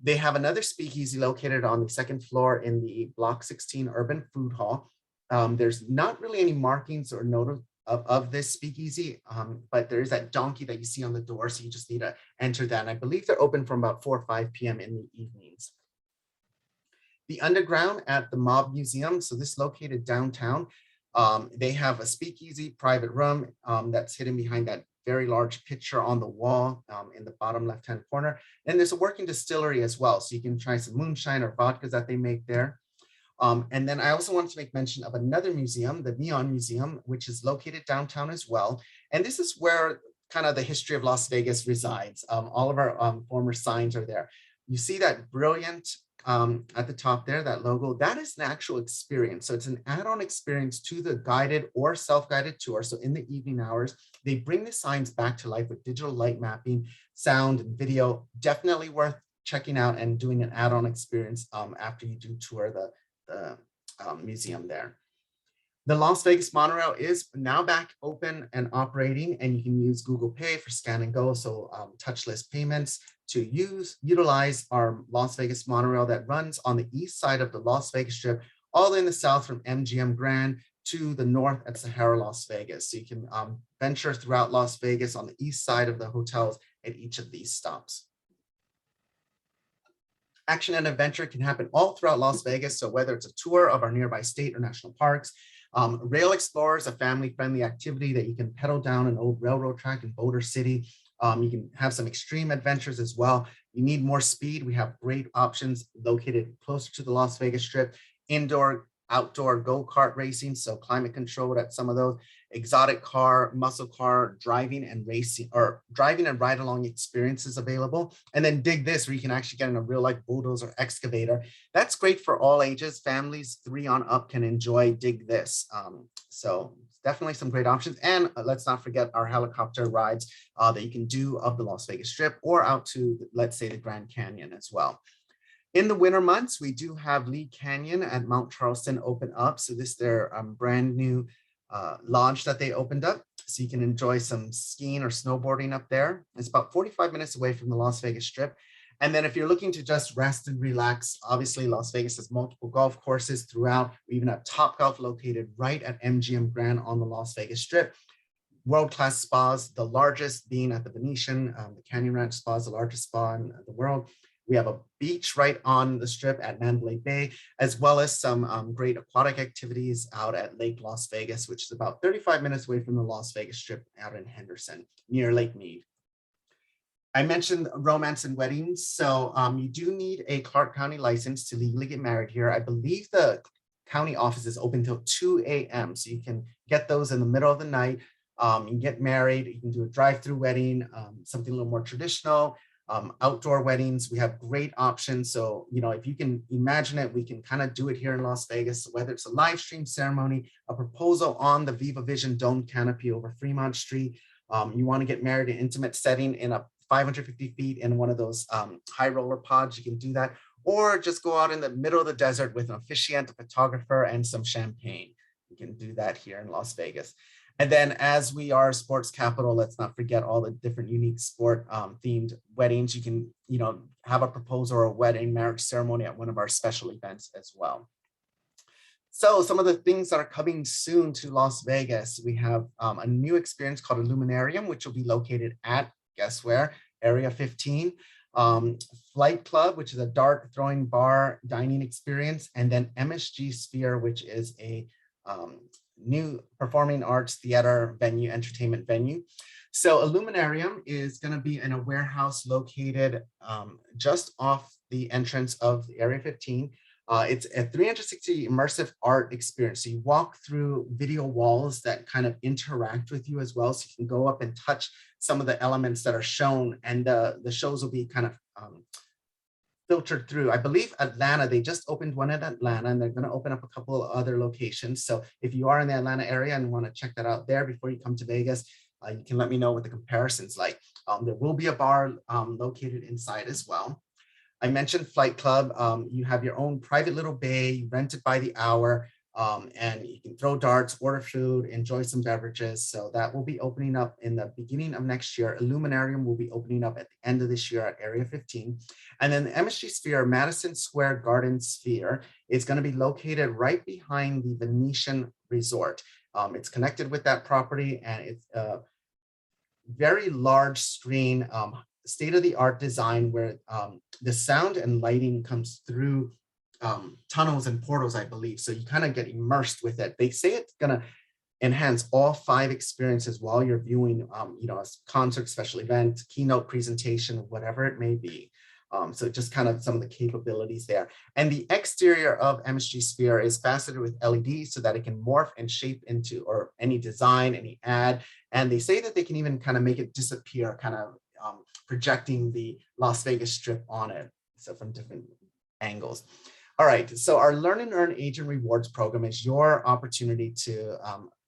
They have another speakeasy located on the second floor in the Block 16 Urban Food Hall. There's not really any markings or note of this speakeasy, but there is that donkey that you see on the door, so you just need to enter that. And I believe they're open from about 4 or 5 p.m. in the evenings. The Underground at the Mob Museum, so this is located downtown. They have a speakeasy private room that's hidden behind that very large picture on the wall in the bottom left-hand corner. And there's a working distillery as well, so you can try some moonshine or vodkas that they make there. And then I also wanted to make mention of another museum, the Neon Museum, which is located downtown as well. And this is where kind of the history of Las Vegas resides. All of our former signs are there. You see that brilliant at the top there, that logo, that is an actual experience. So it's an add-on experience to the guided or self-guided tour. So in the evening hours, they bring the signs back to life with digital light mapping, sound and video. Definitely worth checking out and doing an add-on experience after you do tour the museum there. The Las Vegas monorail is now back open and operating, and you can use Google Pay for scan and go, so touchless payments to utilize our Las Vegas monorail that runs on the east side of the Las Vegas Strip, all the way in the south from MGM Grand to the north at Sahara Las Vegas. So you can venture throughout Las Vegas on the east side of the hotels at each of these stops. Action and adventure can happen all throughout Las Vegas. So whether it's a tour of our nearby state or national parks, Rail Explorers, a family-friendly activity that you can pedal down an old railroad track in Boulder City. You can have some extreme adventures as well. You need more speed. We have great options located closer to the Las Vegas Strip. Indoor, outdoor go-kart racing, so climate controlled at some of those. Exotic car, muscle car, driving and racing, or driving and ride along experiences available. And then Dig This, where you can actually get in a real life bulldozer excavator. That's great for all ages. Families 3 on up can enjoy Dig This. So definitely some great options. And let's not forget our helicopter rides that you can do of the Las Vegas Strip or out to, let's say, the Grand Canyon as well. In the winter months, we do have Lee Canyon at Mount Charleston open up. So this is their brand new lodge that they opened up. So you can enjoy some skiing or snowboarding up there. It's about 45 minutes away from the Las Vegas Strip. And then if you're looking to just rest and relax, obviously Las Vegas has multiple golf courses throughout. We even have Topgolf located right at MGM Grand on the Las Vegas Strip. World-class spas, the largest being at the Venetian. The Canyon Ranch Spa is the largest spa in the world. We have a beach right on the Strip at Mandalay Bay, as well as some great aquatic activities out at Lake Las Vegas, which is about 35 minutes away from the Las Vegas Strip out in Henderson, near Lake Mead. I mentioned romance and weddings. So you do need a Clark County license to legally get married here. I believe the county office is open till 2 a.m. So you can get those in the middle of the night. You can get married. You can do a drive-through wedding, something a little more traditional. outdoor weddings, we have great options. So, if you can imagine it, we can kind of do it here in Las Vegas, whether it's a live stream ceremony, a proposal on the Viva Vision dome canopy over Fremont Street. You want to get married in an intimate setting in a 550 feet in one of those high roller pods, you can do that. Or just go out in the middle of the desert with an officiant, a photographer, and some champagne. You can do that here in Las Vegas. And then as we are a sports capital, let's not forget all the different unique sport themed weddings. You can, have a proposal or a wedding marriage ceremony at one of our special events as well. So some of the things that are coming soon to Las Vegas, we have a new experience called Illuminarium, which will be located at, guess where, Area 15. Flight Club, which is a dart throwing bar dining experience, and then MSG Sphere, which is a new performing arts theater venue, entertainment venue. So Illuminarium is going to be in a warehouse located just off the entrance of the Area 15. It's a 360 immersive art experience. So you walk through video walls that kind of interact with you as well. So you can go up and touch some of the elements that are shown, and the shows will be kind of filtered through. I believe Atlanta, they just opened one in Atlanta, and they're going to open up a couple of other locations. So if you are in the Atlanta area and want to check that out there before you come to Vegas, you can let me know what the comparison's like. There will be a bar located inside as well. I mentioned Flight Club. You have your own private little bay, rented by the hour, and you can throw darts, order food, enjoy some beverages. So that will be opening up in the beginning of next year. Illuminarium will be opening up at the end of this year at Area 15. And then the MSG Sphere, Madison Square Garden Sphere, is going to be located right behind the Venetian Resort. It's connected with that property, and it's a very large screen, state-of-the-art design where the sound and lighting comes through tunnels and portals, I believe. So you kind of get immersed with it. They say it's going to enhance all 5 experiences while you're viewing, a concert, special event, keynote presentation, whatever it may be. So just kind of some of the capabilities there. And the exterior of MSG Sphere is faceted with LEDs so that it can morph and shape into or any design, any ad. And they say that they can even kind of make it disappear, kind of projecting the Las Vegas Strip on it. So from different angles. All right, so our Learn and Earn Agent Rewards program is your opportunity to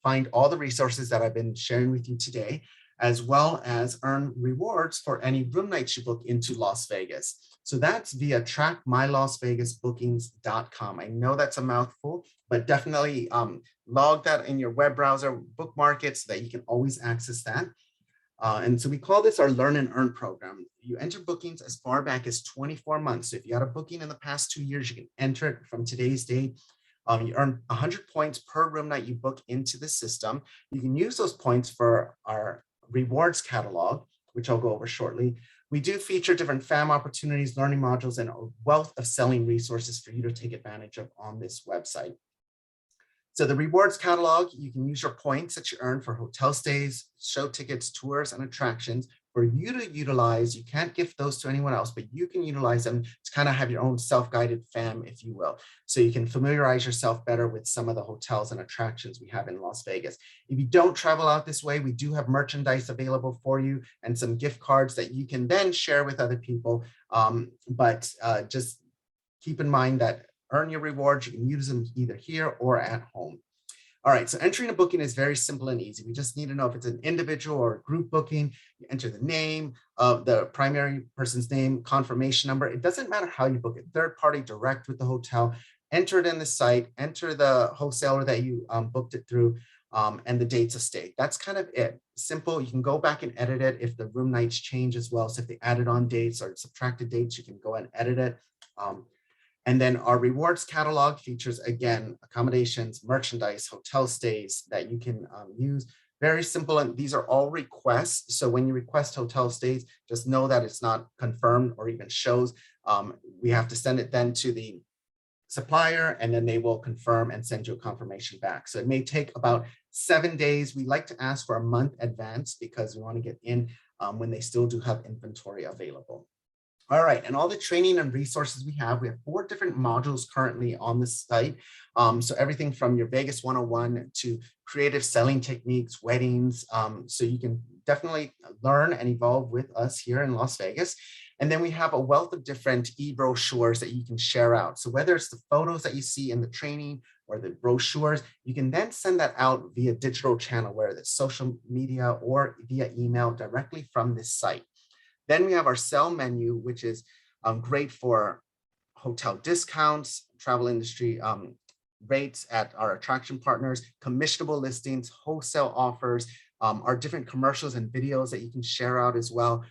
find all the resources that I've been sharing with you today, as well as earn rewards for any room nights you book into Las Vegas. So that's via trackmylasvegasbookings.com. I know that's a mouthful, but definitely log that in your web browser, bookmark it so that you can always access that. And so we call this our Learn and Earn program. You enter bookings as far back as 24 months. So if you had a booking in the past 2 years, you can enter it from today's date. You earn 100 points per room night you book into the system. You can use those points for our rewards catalog, which I'll go over shortly. We do feature different FAM opportunities, learning modules, and a wealth of selling resources for you to take advantage of on this website. So the rewards catalog, you can use your points that you earn for hotel stays, show tickets, tours, and attractions for you to utilize. You can't gift those to anyone else, but you can utilize them to kind of have your own self-guided fam, if you will. So you can familiarize yourself better with some of the hotels and attractions we have in Las Vegas. If you don't travel out this way, we do have merchandise available for you and some gift cards that you can then share with other people. But just keep in mind that earn your rewards, you can use them either here or at home. All right, so entering a booking is very simple and easy. We just need to know if it's an individual or a group booking. You enter the name of the primary person's name, confirmation number. It doesn't matter how you book it, third party, direct with the hotel. Enter it in the site, enter the wholesaler that you booked it through, and the dates of stay. That's kind of it. Simple. You can go back and edit it if the room nights change as well. So if they added on dates or subtracted dates, you can go and edit it. And then our rewards catalog features, again, accommodations, merchandise, hotel stays that you can use. Very simple, and these are all requests. So when you request hotel stays, just know that it's not confirmed or even shows. We have to send it then to the supplier, and then they will confirm and send you a confirmation back. So it may take about 7 days. We like to ask for a month advance because we want to get in when they still do have inventory available. All right, and all the training and resources we have 4 different modules currently on the site. So everything from your Vegas 101 to creative selling techniques, weddings. So you can definitely learn and evolve with us here in Las Vegas. And then we have a wealth of different e-brochures that you can share out. So whether it's the photos that you see in the training or the brochures, you can then send that out via digital channel, whether it's social media or via email directly from this site. Then we have our sell menu, which is great for hotel discounts, travel industry rates at our attraction partners, commissionable listings, wholesale offers, our different commercials and videos that you can share out as well.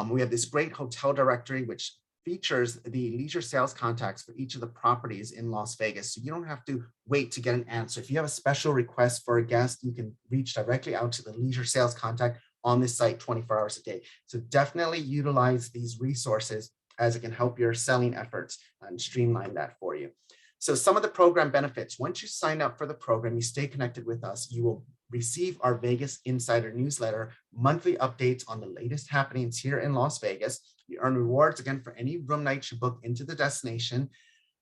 We have this great hotel directory, which features the leisure sales contacts for each of the properties in Las Vegas. So you don't have to wait to get an answer. If you have a special request for a guest, you can reach directly out to the leisure sales contact on this site 24 hours a day. So definitely utilize these resources as it can help your selling efforts and streamline that for you. So some of the program benefits: once you sign up for the program, you stay connected with us, you will receive our Vegas Insider newsletter, monthly updates on the latest happenings here in Las Vegas. You earn rewards again for any room nights you book into the destination.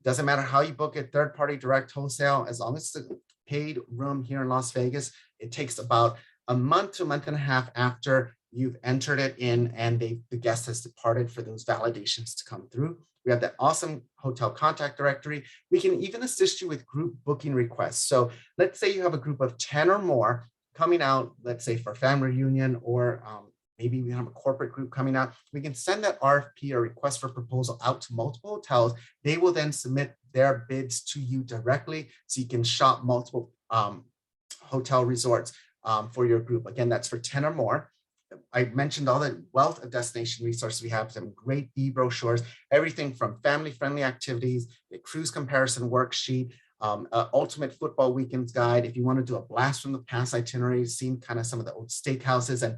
Doesn't matter how you book it, third party, direct, wholesale, as long as it's a paid room here in Las Vegas, it takes about a month to a month and a half after you've entered it in and the guest has departed for those validations to come through. We have that awesome hotel contact directory. We can even assist you with group booking requests. So let's say you have a group of 10 or more coming out, let's say for family reunion, or maybe we have a corporate group coming out. We can send that RFP or request for proposal out to multiple hotels. They will then submit their bids to you directly, so you can shop multiple hotel resorts for your group. Again, that's for 10 or more. I mentioned all the wealth of destination resources we have, some great e-brochures, everything from family-friendly activities, the cruise comparison worksheet, ultimate football weekends guide. If you want to do a blast from the past itinerary, seeing kind of some of the old steakhouses and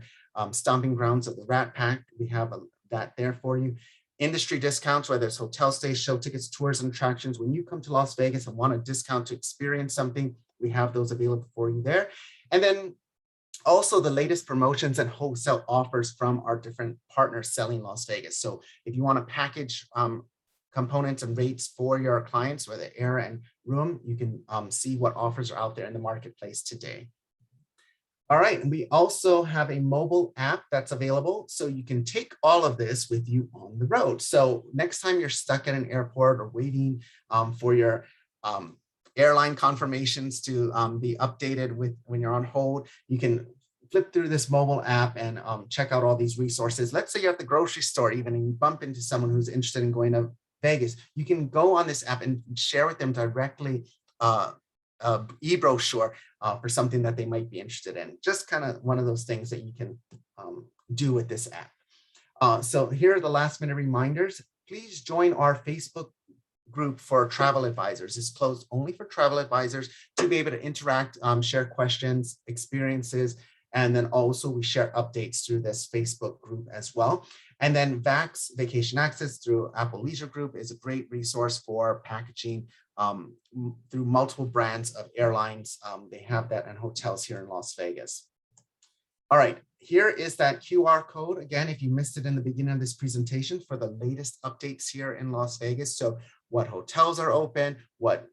stomping grounds of the Rat Pack, we have that there for you. Industry discounts, whether it's hotel stays, show tickets, tours, and attractions. When you come to Las Vegas and want a discount to experience something, we have those available for you there. And then also the latest promotions and wholesale offers from our different partners selling Las Vegas. So if you want to package components and rates for your clients, whether air and room, you can see what offers are out there in the marketplace today. All right, and we also have a mobile app that's available, so you can take all of this with you on the road. So next time you're stuck at an airport or waiting for your airline confirmations to be updated with when you're on hold, you can flip through this mobile app and check out all these resources. Let's say you're at the grocery store even and you bump into someone who's interested in going to Vegas. You can go on this app and share with them directly e-brochure for something that they might be interested in. Just kind of one of those things that you can do with this app. So here are the last minute reminders. Please join our Facebook group for travel advisors. It's closed only for travel advisors to be able to interact, share questions, experiences, and then also we share updates through this Facebook group as well. And then VAX, Vacation Access, through Apple Leisure Group, is a great resource for packaging through multiple brands of airlines. They have that and hotels here in Las Vegas. All right, here is that QR code. Again, if you missed it in the beginning of this presentation, for the latest updates here in Las Vegas. So what hotels are open, what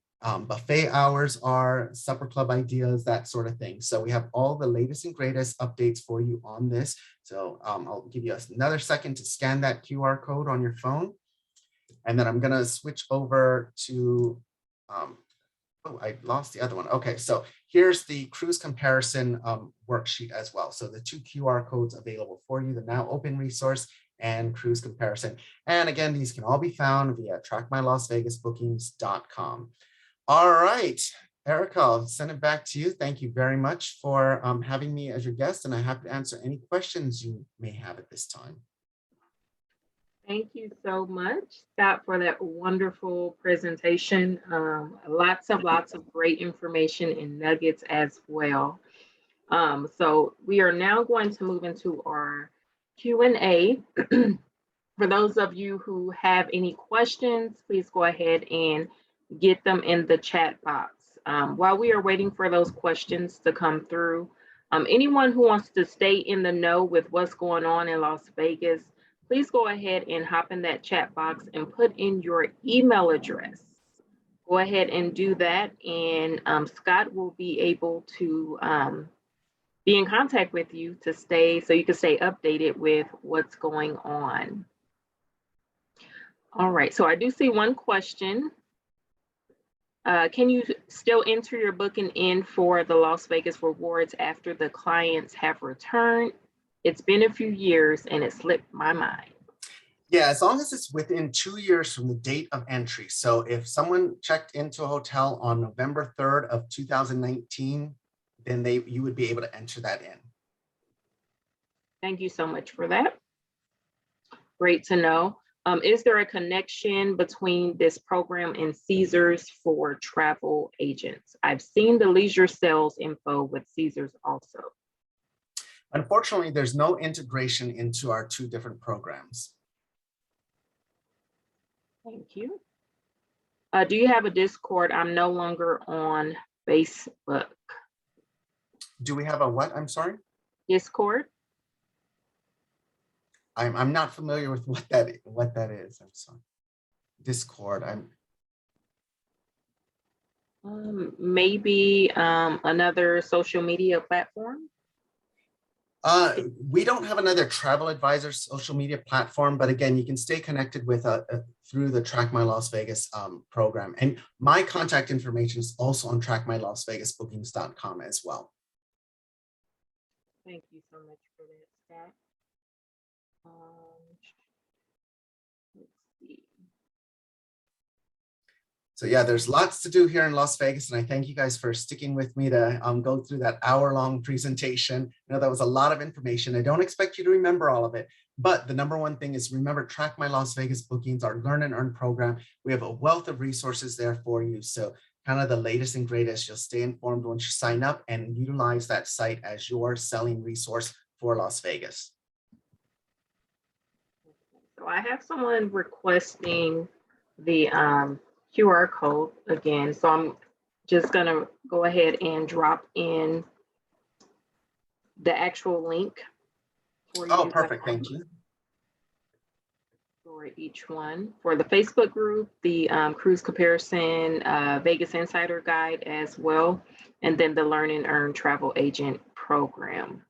buffet hours are, supper club ideas, that sort of thing. So we have all the latest and greatest updates for you on this. So I'll give you another second to scan that QR code on your phone. And then I'm gonna switch over to, oh, I lost the other one. Okay, so here's the cruise comparison worksheet as well. So the two QR codes available for you, the now open resource and cruise comparison. And again, these can all be found via trackmylasvegasbookings.com. All right, Erica, I'll send it back to you. Thank you very much for having me as your guest, and I'm happy to answer any questions you may have at this time. Thank you so much, Scott, for that wonderful presentation. Lots of great information and nuggets as well. So we are now going to move into our Q&A. For those of you who have any questions, please go ahead and get them in the chat box. While we are waiting for those questions to come through, anyone who wants to stay in the know with what's going on in Las Vegas, please go ahead and hop in that chat box and put in your email address. Go ahead and do that, and Scott will be able to be in contact with you to stay, so you can stay updated with what's going on. All right, so I do see one question. Can you still enter your booking in for the Las Vegas rewards after the clients have returned? It's been a few years and it slipped my mind. Yeah, as long as it's within 2 years from the date of entry. So if someone checked into a hotel on November 3rd of 2019, then you would be able to enter that in. Thank you so much for that. Great to know. Is there a connection between this program and Caesars for travel agents? I've seen the leisure sales info with Caesars also. Unfortunately, there's no integration into our two different programs. Thank you. Do you have a Discord? I'm no longer on Facebook. Do we have a what? I'm sorry. Discord? I'm not familiar with what that is. I'm sorry. Discord. Maybe another social media platform? We don't have another travel advisor social media platform, but again, you can stay connected with through the Track My Las Vegas program. And my contact information is also on trackmylasvegasbookings.com as well. Thank you so much for that, Scott. Let's see. So yeah, there's lots to do here in Las Vegas, and I thank you guys for sticking with me to go through that hour-long presentation. I know that was a lot of information. I don't expect you to remember all of it, but the number one thing is remember Track My Las Vegas Bookings, our Learn and Earn program. We have a wealth of resources there for you. So kind of the latest and greatest. You'll stay informed once you sign up and utilize that site as your selling resource for Las Vegas. So I have someone requesting the QR code again. So I'm just gonna go ahead and drop in the actual link for you. Oh, perfect, thank you. For each one. For the Facebook group, the cruise comparison Vegas Insider Guide as well, and then the Learn and Earn Travel Agent Program.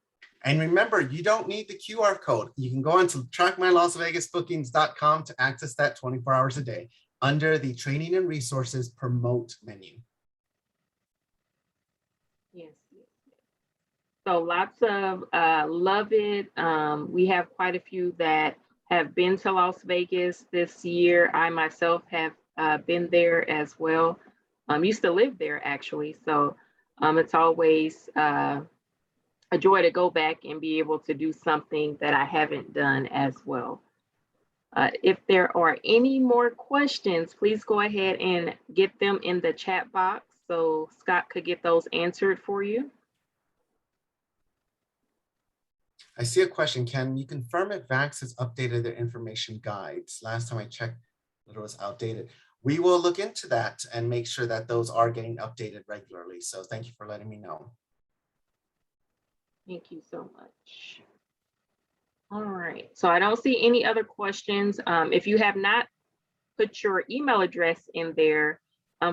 And remember, you don't need the QR code. You can go on to trackmylasvegasbookings.com to access that 24 hours a day under the Training and Resources Promote menu. Yes. So lots of love it. We have quite a few that have been to Las Vegas this year. I myself have been there as well. Used to live there actually. So it's always a joy to go back and be able to do something that I haven't done as well. If there are any more questions, please go ahead and get them in the chat box so Scott could get those answered for you. I see a question. Can you confirm if VAX has updated their information guides? Last time I checked, it was outdated. We will look into that and make sure that those are getting updated regularly. So thank you for letting me know. Thank you so much. All right, so I don't see any other questions. If you have not put your email address in there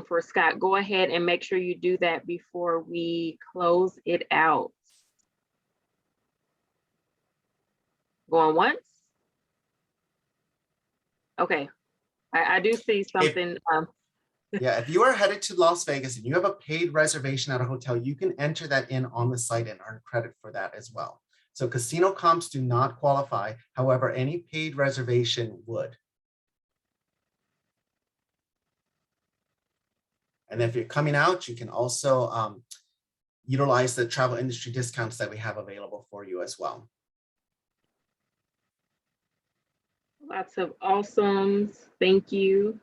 for Scott, go ahead and make sure you do that before we close it out. Going once? Okay, I do see something. Yeah, if you are headed to Las Vegas and you have a paid reservation at a hotel, you can enter that in on the site and earn credit for that as well. So casino comps do not qualify. However, any paid reservation would. And if you're coming out, you can also utilize the travel industry discounts that we have available for you as well. Lots of awesomes. Thank you.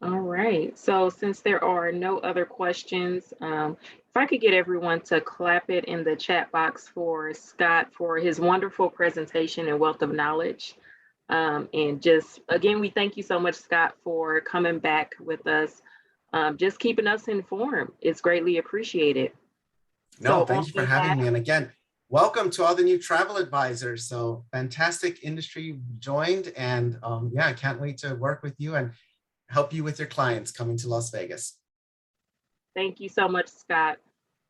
All right. So since there are no other questions, if I could get everyone to clap it in the chat box for Scott for his wonderful presentation and wealth of knowledge. And just, again, we thank you so much, Scott, for coming back with us. Just keeping us informed. It's greatly appreciated. No, So thank you for having me. And again, welcome to all the new travel advisors. So fantastic industry joined. And yeah, I can't wait to work with you and help you with your clients coming to Las Vegas. Thank you so much, Scott.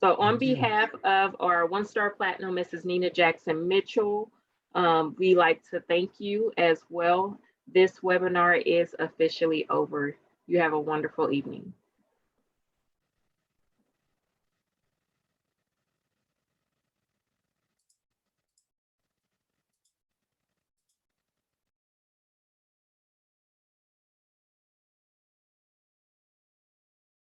So on behalf of our one-star platinum, Mrs. Nina Jackson Mitchell, we like to thank you as well This webinar is officially over. You have a wonderful evening.